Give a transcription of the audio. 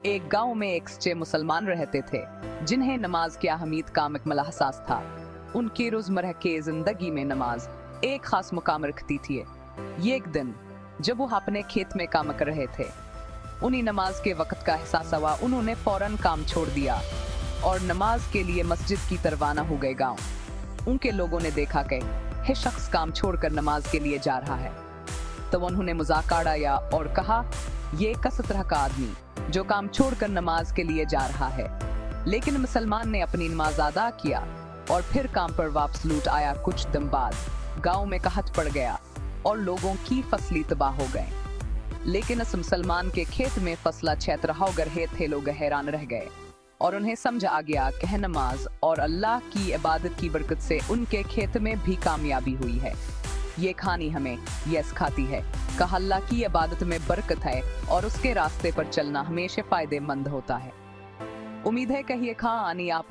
एक गांव में एक सच्चे मुसलमान रहते थे जिन्हें नमाज की अहमियत का मुकम्मल एहसास था। उनकी रोजमर्रा के जिंदगी में नमाज एक खास मुकाम रखती थी। ये एक दिन जब वो अपने खेत में काम कर रहे थे, उन्हीं नमाज के वक्त का एहसास हुआ। उन्होंने फौरन काम छोड़ दिया और नमाज के लिए मस्जिद की तरफ रवाना हो गए। गांव उनके लोगों ने देखा कि यह शख्स काम छोड़कर नमाज के लिए जा रहा है, तो उन्होंने मजाक उड़ाया और कहा, ये किस तरह का आदमी जो काम छोड़कर नमाज के लिए जा रहा है। लेकिन मुसलमान ने अपनी नमाज अदा किया और फिर काम पर वापस लौट आया। कुछ दिन बाद गांव में कहत पड़ गया और लोगों की फसलें तबाह हो गए। लेकिन इस मुसलमान के खेत में फसला क्षेत्र हो गए थे। लोग हैरान रह गए और उन्हें समझ आ गया कि नमाज और अल्लाह की इबादत की बरकत से उनके खेत में भी कामयाबी हुई है। ये कहानी हमें यह सिखाती है कि अल्लाह की इबादत में बरकत है और उसके रास्ते पर चलना हमेशा फायदेमंद होता है। उम्मीद है कि ये कहानी आप